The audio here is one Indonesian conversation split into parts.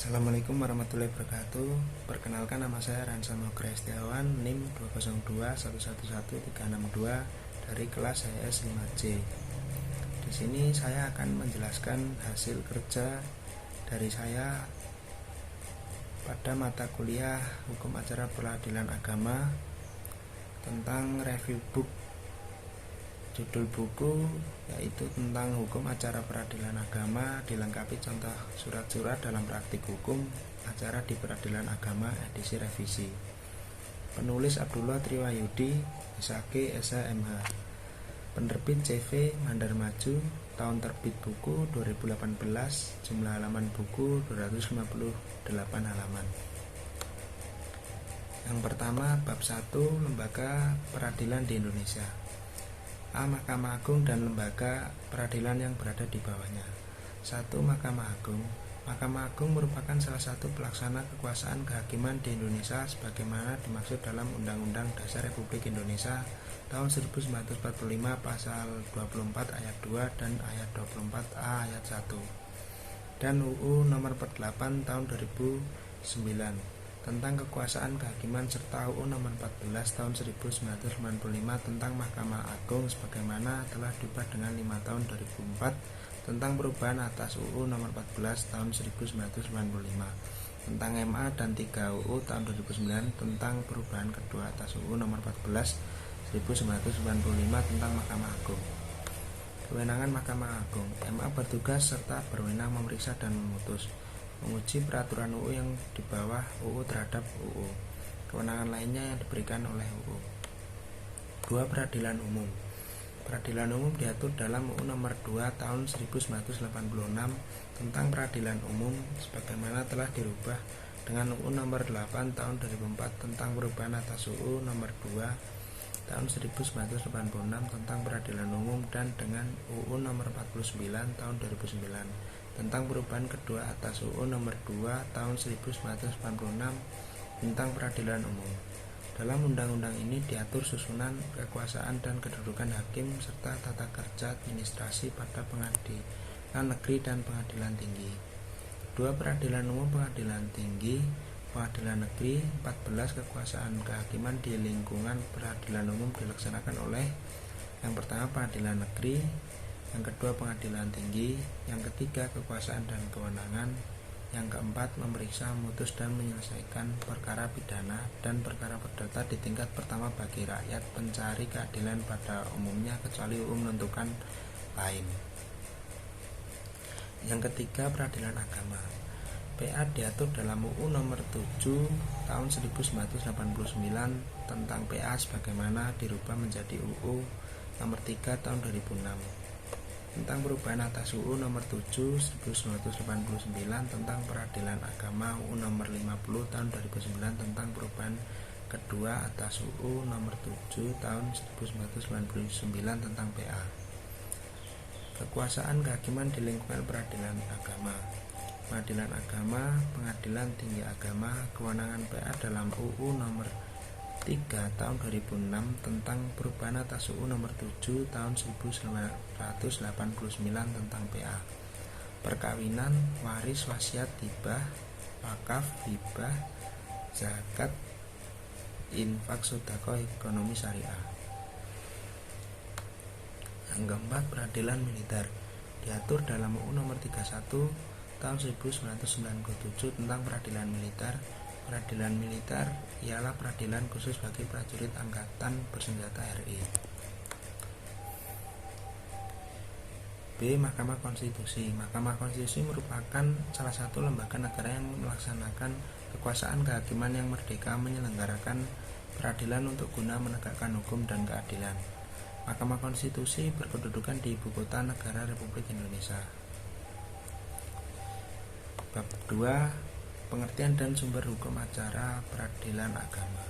Assalamualaikum warahmatullahi wabarakatuh. Perkenalkan, nama saya Ransa Nugra Setiawan, NIM 202111362 dari kelas HS 5C. Di sini saya akan menjelaskan hasil kerja dari saya pada mata kuliah Hukum Acara Peradilan Agama tentang review book. Judul buku yaitu tentang Hukum Acara Peradilan Agama, dilengkapi contoh surat-surat dalam praktik hukum acara di Peradilan Agama edisi revisi. Penulis Abdullah Triwayudi, SAG SHMH. Penerbit CV Mandar Maju. Tahun terbit buku 2018. Jumlah halaman buku 258 halaman. Yang pertama, bab 1, Lembaga Peradilan di Indonesia. A. Mahkamah Agung dan lembaga peradilan yang berada di bawahnya. 1. Mahkamah Agung. Mahkamah Agung merupakan salah satu pelaksana kekuasaan kehakiman di Indonesia sebagaimana dimaksud dalam Undang-Undang Dasar Republik Indonesia tahun 1945 pasal 24 ayat 2 dan ayat 24A ayat 1 dan UU nomor 48 tahun 2009 tentang kekuasaan kehakiman serta UU nomor 14 tahun 1995 tentang Mahkamah Agung sebagaimana telah diubah dengan 5 tahun 2004 tentang perubahan atas UU nomor 14 tahun 1995 tentang MA dan 3 UU tahun 2009 tentang perubahan kedua atas UU nomor 14 1995 tentang Mahkamah Agung. Kewenangan Mahkamah Agung. MA bertugas serta berwenang memeriksa dan memutus, menguji peraturan UU yang di bawah UU terhadap UU. Kewenangan lainnya yang diberikan oleh UU. 2. Peradilan umum. Peradilan umum diatur dalam UU nomor 2 tahun 1986 tentang peradilan umum sebagaimana telah dirubah dengan UU nomor 8 tahun 2004 tentang perubahan atas UU nomor 2 tahun 1986 tentang peradilan umum dan dengan UU nomor 49 tahun 2009 tentang perubahan kedua atas UU nomor 2 tahun 1986 tentang peradilan umum. Dalam undang-undang ini diatur susunan, kekuasaan dan kedudukan hakim serta tata kerja administrasi pada pengadilan negeri dan pengadilan tinggi. 2. Peradilan umum. Pengadilan tinggi. Pengadilan negeri. 14. Kekuasaan kehakiman di lingkungan peradilan umum dilaksanakan oleh: yang pertama, pengadilan negeri; yang kedua, pengadilan tinggi; yang ketiga, kekuasaan dan kewenangan; yang keempat, memeriksa, memutus dan menyelesaikan perkara pidana dan perkara perdata di tingkat pertama bagi rakyat pencari keadilan pada umumnya kecuali UU menentukan lain. Yang ketiga, peradilan agama. PA diatur dalam UU nomor 7 tahun 1989 tentang PA sebagaimana dirubah menjadi UU nomor 3 tahun 2006 tentang perubahan atas UU nomor 7 1989 tentang peradilan agama, UU nomor 50 tahun 2009 tentang perubahan kedua atas UU nomor 7 tahun 1999 tentang PA. Kekuasaan kehakiman di lingkungan peradilan agama. Pengadilan agama, pengadilan tinggi agama. Kewenangan PA dalam UU nomor 3 tahun 2006 tentang perubahan atas UU nomor 7 tahun 1989 tentang PA. Perkawinan, waris, wasiat, hibah, wakaf, hibah, zakat, infak, sedekah, ekonomi syariah. Yang keempat, peradilan militer. Diatur dalam UU nomor 31 tahun 1997 tentang peradilan militer. Peradilan militer ialah peradilan khusus bagi prajurit angkatan bersenjata RI. B. Mahkamah Konstitusi. Mahkamah Konstitusi merupakan salah satu lembaga negara yang melaksanakan kekuasaan kehakiman yang merdeka menyelenggarakan peradilan untuk guna menegakkan hukum dan keadilan. Mahkamah Konstitusi berkedudukan di Ibu Kota Negara Republik Indonesia. Bab 2. Pengertian dan sumber hukum acara peradilan agama.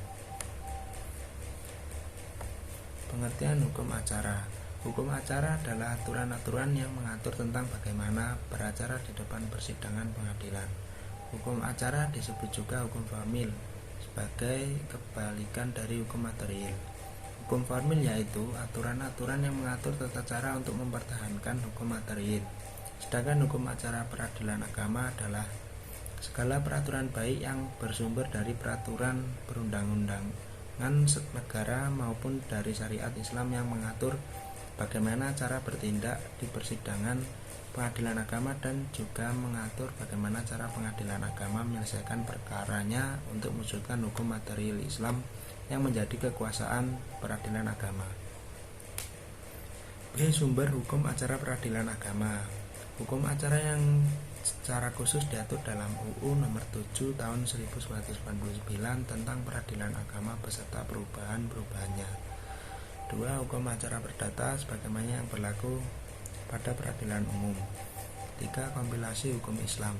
Pengertian hukum acara. Hukum acara adalah aturan-aturan yang mengatur tentang bagaimana beracara di depan persidangan pengadilan. Hukum acara disebut juga hukum formil sebagai kebalikan dari hukum material. Hukum formil yaitu aturan-aturan yang mengatur tata cara untuk mempertahankan hukum material. Sedangkan hukum acara peradilan agama adalah Segala peraturan baik yang bersumber dari peraturan perundang-undangan negara maupun dari syariat Islam yang mengatur bagaimana cara bertindak di persidangan pengadilan agama dan juga mengatur bagaimana cara pengadilan agama menyelesaikan perkaranya untuk mewujudkan hukum material Islam yang menjadi kekuasaan peradilan agama. B. Sumber hukum acara peradilan agama. Hukum acara yang secara khusus diatur dalam UU Nomor 7 Tahun 1989 tentang peradilan agama beserta perubahan-perubahannya. 2. Hukum acara perdata sebagaimana yang berlaku pada peradilan umum. 3. Kompilasi hukum Islam.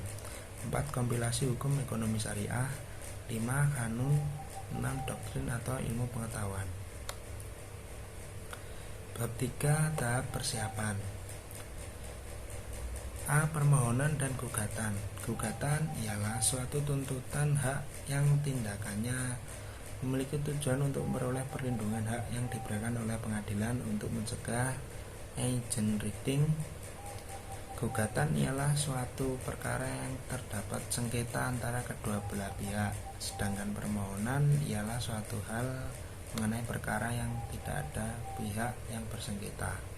4. Kompilasi hukum ekonomi syariah. 5. Kanun. 6. Doktrin atau ilmu pengetahuan. Bab 3. Tahap persiapan. A. Permohonan dan gugatan. Gugatan ialah suatu tuntutan hak yang tindakannya memiliki tujuan untuk memperoleh perlindungan hak yang diberikan oleh pengadilan untuk mencegah agent reading. Gugatan ialah suatu perkara yang terdapat sengketa antara kedua belah pihak, sedangkan permohonan ialah suatu hal mengenai perkara yang tidak ada pihak yang bersengketa.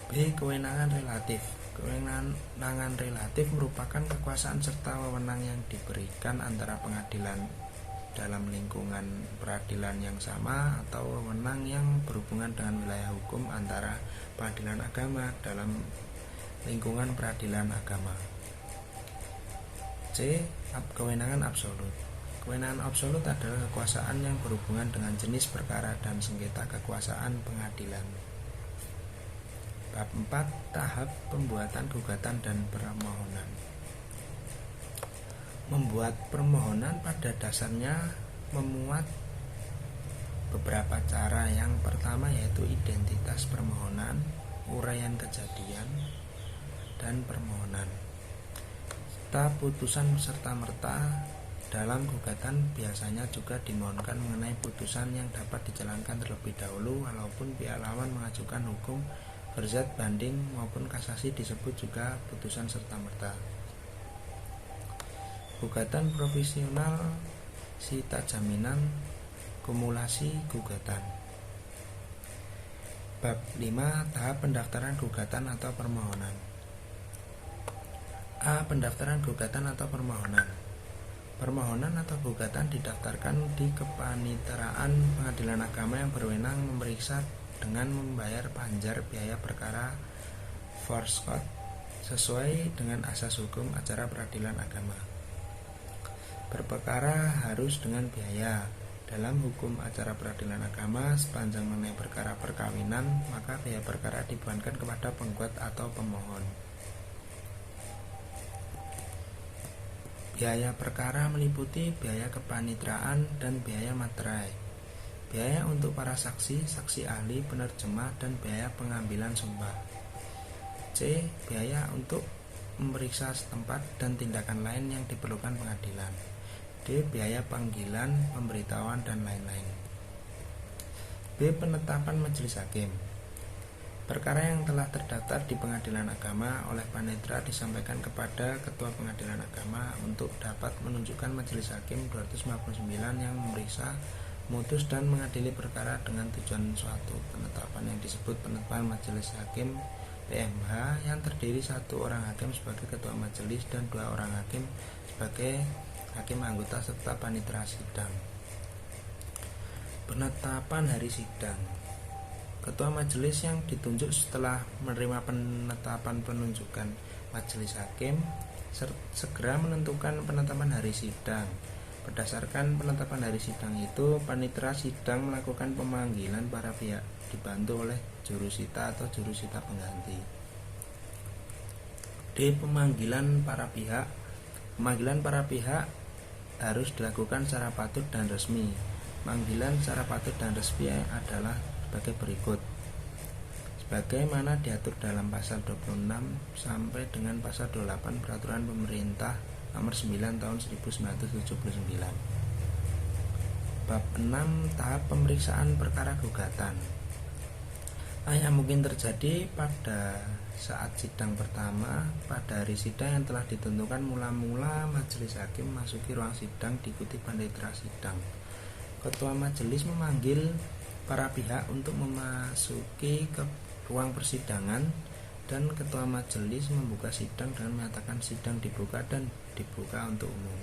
B. Kewenangan relatif. Kewenangan relatif merupakan kekuasaan serta wewenang yang diberikan antara pengadilan dalam lingkungan peradilan yang sama atau wewenang yang berhubungan dengan wilayah hukum antara pengadilan agama dalam lingkungan peradilan agama. C. Kewenangan absolut. Kewenangan absolut adalah kekuasaan yang berhubungan dengan jenis perkara dan sengketa kekuasaan pengadilan. Bab 4. Tahap pembuatan gugatan dan permohonan. Membuat permohonan pada dasarnya memuat beberapa cara. Yang pertama yaitu identitas permohonan, uraian kejadian, dan permohonan, serta putusan serta-merta. Dalam gugatan biasanya juga dimohonkan mengenai putusan yang dapat dijalankan terlebih dahulu walaupun pihak lawan mengajukan hukum berzat banding maupun kasasi disebut juga putusan serta-merta. Gugatan provisional sita jaminan kumulasi gugatan. Bab 5. Tahap pendaftaran gugatan atau permohonan. A. Pendaftaran gugatan atau permohonan. Permohonan atau gugatan didaftarkan di kepaniteraan pengadilan agama yang berwenang memeriksa dengan membayar panjar biaya perkara Forskot sesuai dengan asas hukum acara peradilan agama. Berperkara harus dengan biaya. Dalam hukum acara peradilan agama, sepanjang mengenai perkara perkawinan, maka biaya perkara dibebankan kepada penggugat atau pemohon. Biaya perkara meliputi biaya kepanitraan dan biaya materai, biaya untuk para saksi, saksi ahli, penerjemah, dan biaya pengambilan sumpah. C. Biaya untuk memeriksa setempat dan tindakan lain yang diperlukan pengadilan. D. Biaya panggilan, pemberitahuan, dan lain-lain. B. Penetapan majelis hakim. Perkara yang telah terdaftar di pengadilan agama oleh panitera disampaikan kepada ketua pengadilan agama untuk dapat menunjukkan majelis hakim 259 yang memeriksa, memutus dan mengadili perkara dengan tujuan suatu penetapan yang disebut penetapan majelis hakim PMH yang terdiri 1 orang hakim sebagai ketua majelis dan 2 orang hakim sebagai hakim anggota serta panitera sidang. Penetapan hari sidang. Ketua majelis yang ditunjuk setelah menerima penetapan penunjukan majelis hakim segera menentukan penetapan hari sidang. Berdasarkan penetapan hari sidang itu, panitera sidang melakukan pemanggilan para pihak dibantu oleh jurusita atau jurusita pengganti. D. Pemanggilan para pihak. Pemanggilan para pihak harus dilakukan secara patut dan resmi. Pemanggilan secara patut dan resmi adalah sebagai berikut. Sebagaimana diatur dalam pasal 26 sampai dengan pasal 28 Peraturan Pemerintah Nomor 9 Tahun 1979. Bab 6. Tahap pemeriksaan perkara gugatan. Yang mungkin terjadi pada saat sidang pertama, pada hari sidang yang telah ditentukan, mula-mula majelis hakim memasuki ruang sidang diikuti panitera sidang. Ketua majelis memanggil para pihak untuk memasuki ke ruang persidangan, dan ketua majelis membuka sidang dengan menyatakan sidang dibuka dan dibuka untuk umum.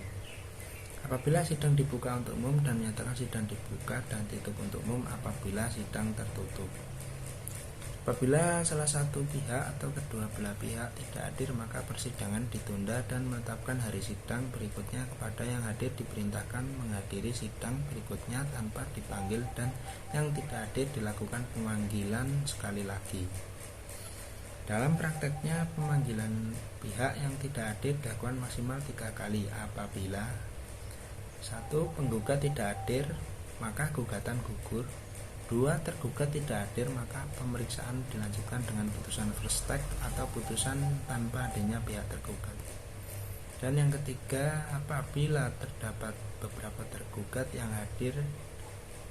Apabila sidang dibuka untuk umum dan menyatakan sidang dibuka dan ditutup untuk umum apabila sidang tertutup. Apabila salah satu pihak atau kedua belah pihak tidak hadir, maka persidangan ditunda dan menetapkan hari sidang berikutnya. Kepada yang hadir diperintahkan menghadiri sidang berikutnya tanpa dipanggil, dan yang tidak hadir dilakukan pemanggilan sekali lagi. Dalam prakteknya, pemanggilan pihak yang tidak hadir dilakukan maksimal 3 kali. Apabila 1. Penggugat tidak hadir, maka gugatan gugur. 2. Tergugat tidak hadir, maka pemeriksaan dilanjutkan dengan putusan first take atau putusan tanpa adanya pihak tergugat. Dan yang ketiga, apabila terdapat beberapa tergugat yang hadir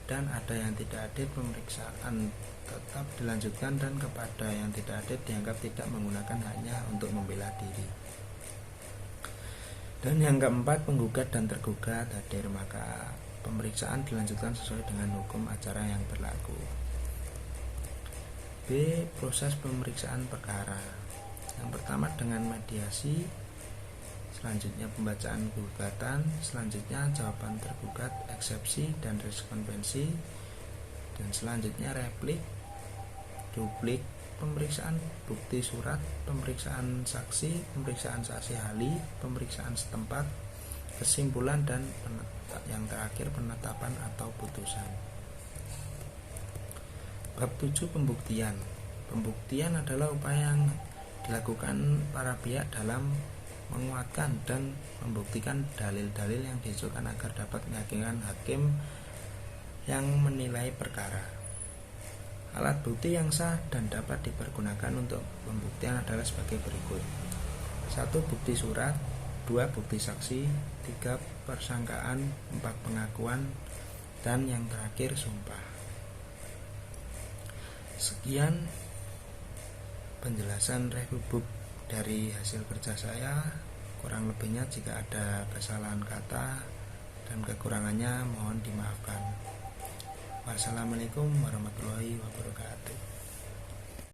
dan ada yang tidak hadir, pemeriksaan tetap dilanjutkan, dan kepada yang tidak hadir dianggap tidak menggunakan haknya untuk membela diri. Dan yang keempat, penggugat dan tergugat hadir, maka pemeriksaan dilanjutkan sesuai dengan hukum acara yang berlaku. B. Proses pemeriksaan perkara. Yang pertama dengan mediasi, selanjutnya pembacaan gugatan, selanjutnya jawaban tergugat, eksepsi dan respondensi, dan selanjutnya replik, duplik, pemeriksaan bukti surat, pemeriksaan saksi, pemeriksaan saksi ahli, pemeriksaan setempat, kesimpulan, dan yang terakhir penetapan atau putusan. Bab 7. Pembuktian. Pembuktian adalah upaya yang dilakukan para pihak dalam menguatkan dan membuktikan dalil-dalil yang diajukan agar dapat meyakinkan hakim yang menilai perkara. Alat bukti yang sah dan dapat dipergunakan untuk pembuktian adalah sebagai berikut. 1. Bukti surat. 2. Bukti saksi. 3. Persangkaan. 4. Pengakuan. Dan yang terakhir sumpah. Sekian penjelasan review dari hasil kerja saya. Kurang lebihnya jika ada kesalahan kata dan kekurangannya mohon dimaafkan. Wassalamualaikum warahmatullahi wabarakatuh.